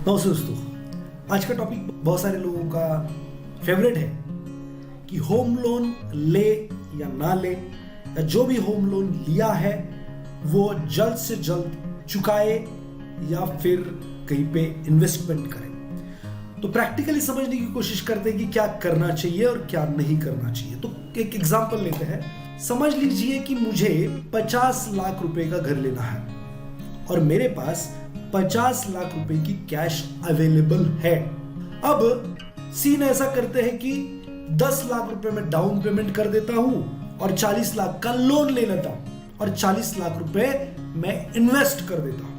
नमस्ते दोस्तों, आज का टॉपिक बहुत सारे लोगों का फेवरेट है कि होम लोन ले या ना ले, या जो भी होम लोन लिया है वो जल्द से जल्द चुकाए या फिर कहीं पे इन्वेस्टमेंट करें। तो प्रैक्टिकली समझने की कोशिश करते हैं कि क्या करना चाहिए और क्या नहीं करना चाहिए। तो एक एग्जांपल लेते हैं। समझ लीजिए कि मुझे 50 लाख रुपए का घर लेना है और मेरे पास 50 लाख रुपए की कैश अवेलेबल है। अब सीन ऐसा करते हैं कि 10 लाख रुपए में डाउन पेमेंट कर देता हूं और 40 लाख का लोन ले लेता हूं और 40 लाख रुपए मैं इन्वेस्ट कर देता हूं।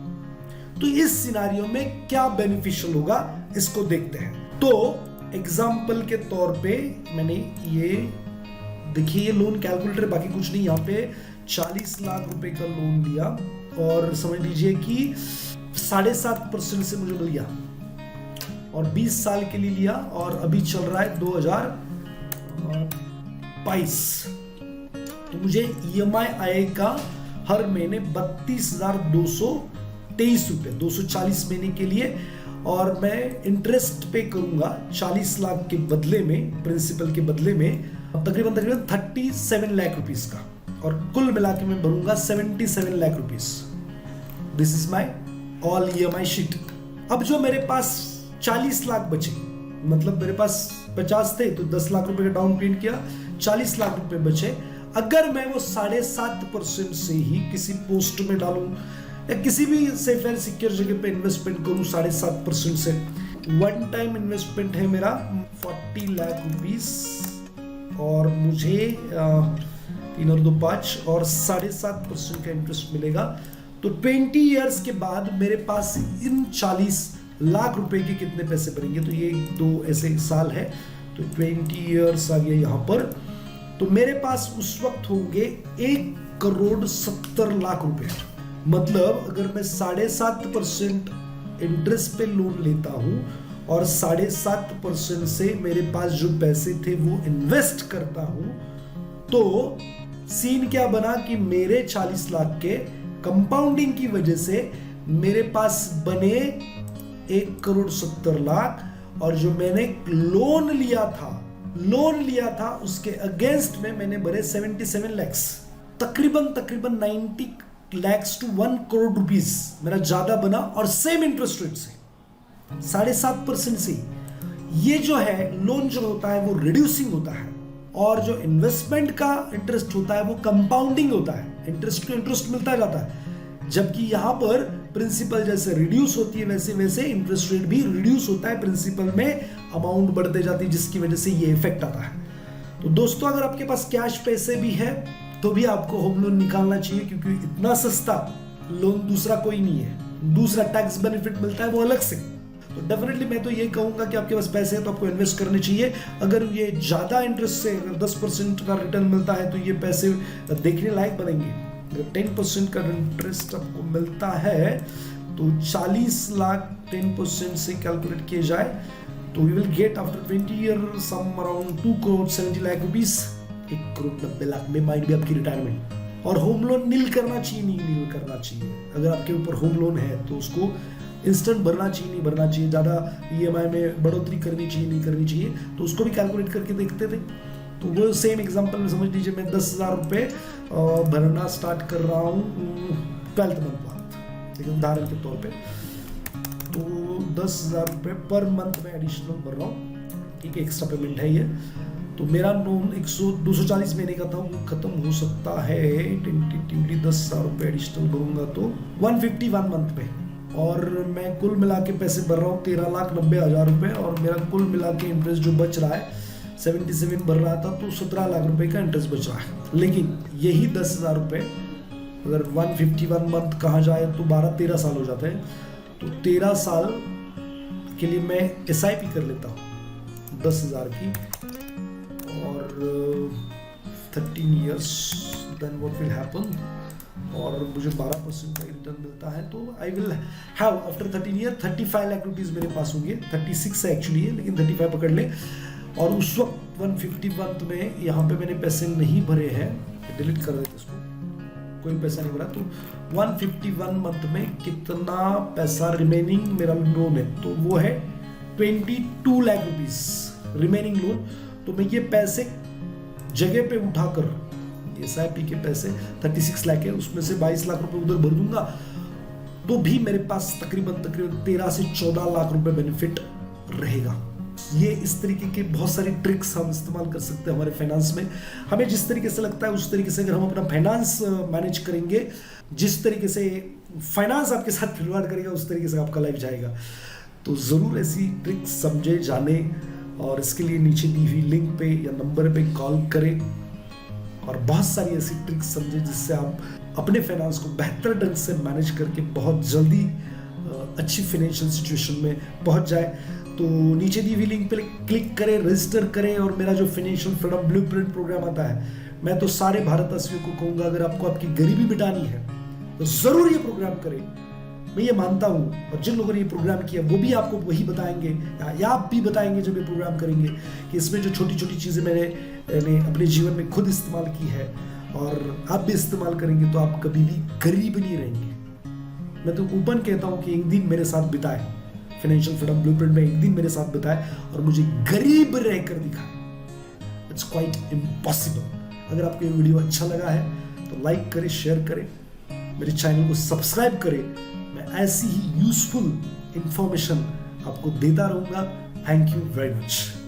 तो इस सिनारियो में क्या बेनिफिशियल होगा इसको देखते हैं। तो एग्जाम्पल के तौर पे मैंने ये देखिए, ये लोन कैलकुलेटर, बाकी कुछ नहीं, यहाँ पे 40 लाख रुपए का लोन लिया और समझ लीजिए कि 7.5% से मुझे मिल गया और 20 साल के लिए लिया और अभी चल रहा है 2022। तो मुझे EMI आएगा हर महीने 32,223 रुपए, 240 महीने के लिए, और मैं इंटरेस्ट पे करूंगा 40 लाख के बदले में, प्रिंसिपल के बदले में तकरीबन 37 लाख रुपीस का, और कुल मिला के मैं भरूंगा 77 lakh rupees. This is my all EMI sheet. अब जो मेरे पास 40 लाख बचे, मतलब मेरे पास 50 थे तो 10 लाख रुपए का डाउन पेमेंट किया, 40 लाख रुपए बचे। अगर मैं वो 7.5% से ही किसी पोस्ट में डालूं या किसी भी सेफ एंड सिक्योर जगह पे इन्वेस्टमेंट करूं 7.5% से, वन टाइम इन्वेस्टमेंट है मेरा 40 लाख रुपीस और मुझे 3 और 2 5 और 7.5% का इंटरेस्ट मिलेगा। तो 20 इयर्स के बाद मेरे पास इन 40 लाख रुपए के कितने पैसे बनेंगे? तो ये 2 ऐसे साल है, तो 20 इयर्स आ गया यहाँ पर। तो मेरे पास उस वक्त होंगे 1,70,00,000 रुपए। मतलब अगर मैं 7.5% इंटरेस्ट पे लोन लेता हूं और 7.5% से मेरे पास जो पैसे थे वो इन्वेस्ट करता हूं, तो सीन क्या बना कि मेरे 40 लाख के कंपाउंडिंग की वजह से मेरे पास बने 1,70,00,000, और जो मैंने लोन लिया था उसके अगेंस्ट में मैंने भरे 77 लैक्स, तकरीबन 90 लैक्स टू 1 करोड़ रुपीस मेरा ज्यादा बना, और सेम इंटरेस्ट रेट से 7.5% से। ये जो है लोन जो होता है वो रिड्यूसिंग होता है, और जो इन्वेस्टमेंट का इंटरेस्ट होता है वो कंपाउंडिंग होता है, इंटरेस्ट टू इंटरेस्ट मिलता जाता है। जबकि यहां पर प्रिंसिपल जैसे रिड्यूस होती है वैसे वैसे इंटरेस्ट रेट भी रिड्यूस होता है, प्रिंसिपल में अमाउंट बढ़ते जाती है, जिसकी वजह से ये इफेक्ट आता है। तो दोस्तों, अगर आपके पास कैश पैसे भी है तो भी आपको होम लोन निकालना चाहिए, क्योंकि इतना सस्ता लोन दूसरा कोई नहीं है। दूसरा टैक्स बेनिफिट मिलता है वो अलग से। तो डेफिनेटली मैं तो ये कहूंगा कि आपके पास पैसे हैं तो आपको इन्वेस्ट करने चाहिए। अगर ये ज्यादा इंटरेस्ट से, अगर 10% का रिटर्न मिलता है तो ये पैसे देखने लायक बनेंगे। अगर 10% का इंटरेस्ट आपको मिलता है तो 40 लाख 10% से कैलकुलेट किए जाए तो you will get after 20 year some around 2,70,00,000 rupees, 1,90,00,000 में माइट भी आपकी रिटायरमेंट। और होम लोन नील करना चाहिए, नहीं करना चाहिए। अगर आपके ऊपर होम लोन है तो उसको इंस्टेंट भरना चाहिए, नहीं भरना चाहिए, ज़्यादा EMI में बढ़ोतरी करनी चाहिए, नहीं करनी चाहिए, तो उसको भी कैलकुलेट करके देखते थे। तो वो सेम एग्जांपल में समझ लीजिए मैं 10,000 रुपये भरना स्टार्ट कर रहा हूँ 12th मंथ बाद, ठीक है, उदाहरण के तौर पे। तो 10,000 रुपये पर मंथ में एडिशनल भर रहा हूँ, ठीक है, एक्स्ट्रा पेमेंट है ये। तो मेरा लोन 240 महीने का था, वो खत्म हो सकता है 10,000 रुपये एडिशनल भरूंगा तो 151 मंथ में, और मैं कुल मिला के पैसे भर रहा हूँ 13,90,000 रुपये, और मेरा कुल मिला के इंटरेस्ट जो बच रहा है 77 भर रहा था तो 17 लाख रुपए का इंटरेस्ट बच रहा है। लेकिन यही 10,000 रुपये अगर 151 मंथ कहा जाए तो 12-13 साल हो जाते हैं। तो 13 साल के लिए मैं SIP कर लेता हूँ 10,000 की, और 13 years then what will happen, और मुझे 12% का रिटर्न मिलता है। तो I will have after 13 year 35 lakh rupees मेरे पास होंगे। 36 है एक्चुअली है, लेकिन 35 पकड़ ले। और उस वक्त 151 में यहाँ पे मैंने पैसे नहीं भरे हैं, डिलीट कर देते इसको, कोई पैसा नहीं बढ़ा। तो 151 मंथ में कितना पैसा रिमेनिंग मेरा लोन है, तो वो है 22 लाख रुपीस रिमेनिंग लोन। तो मैं ये पैसे जगह पे उठाकर, SIP के पैसे 36 लाख है, उसमें से 22 लाख रुपए उधर भर दूंगा, तो भी मेरे पास तकरीबन 13 से 14 लाख रुपए बेनिफिट रहेगा। ये इस तरीके के बहुत सारी ट्रिक्स हम इस्तेमाल कर सकते हैं हमारे फाइनेंस में। हमें जिस तरीके से लगता है उस तरीके से अगर हम अपना फाइनेंस मैनेज करेंगे, जिस तरीके से फाइनेंस आपके साथ खिलवाड़ करेगा, उस तरीके से आपका लाइफ जाएगा। तो ज़रूर ऐसी ट्रिक्स समझे, जाने, और इसके लिए नीचे दी हुई लिंक पे या नंबर पे कॉल करें और बहुत सारी ऐसी ट्रिक्स समझे जिससे आप अपने फाइनेंस को बेहतर ढंग से मैनेज करके बहुत जल्दी अच्छी फाइनेंशियल सिचुएशन में पहुंच जाए। तो नीचे दी हुई लिंक पे क्लिक करें, रजिस्टर करें, और मेरा जो फाइनेंशियल फ्रीडम ब्लूप्रिंट प्रोग्राम आता है, मैं तो सारे भारतवासियों को कहूंगा अगर आपको आपकी गरीबी मिटानी है तो जरूर ये प्रोग्राम करें। मैं ये मानता हूँ, और जिन लोगों ने ये प्रोग्राम किया वो भी आपको वही बताएंगे, या आप भी बताएंगे जब ये प्रोग्राम करेंगे, कि इसमें जो छोटी छोटी चीज़ें मैंने अपने जीवन में खुद इस्तेमाल की है और आप भी इस्तेमाल करेंगे तो आप कभी भी गरीब नहीं रहेंगे। मैं तो ओपन कहता हूँ कि एक दिन मेरे साथ बिताए फाइनेंशियल फ्रीडम ब्लूप्रिंट में, एक दिन मेरे साथ बिताए और मुझे गरीब रहकर दिखाए। It's quite impossible. अगर आपको ये वीडियो अच्छा लगा है तो लाइक करें, शेयर करें, मेरे चैनल को सब्सक्राइब करें। मैं ऐसी ही यूजफुल इंफॉर्मेशन आपको देता रहूंगा। Thank you very much.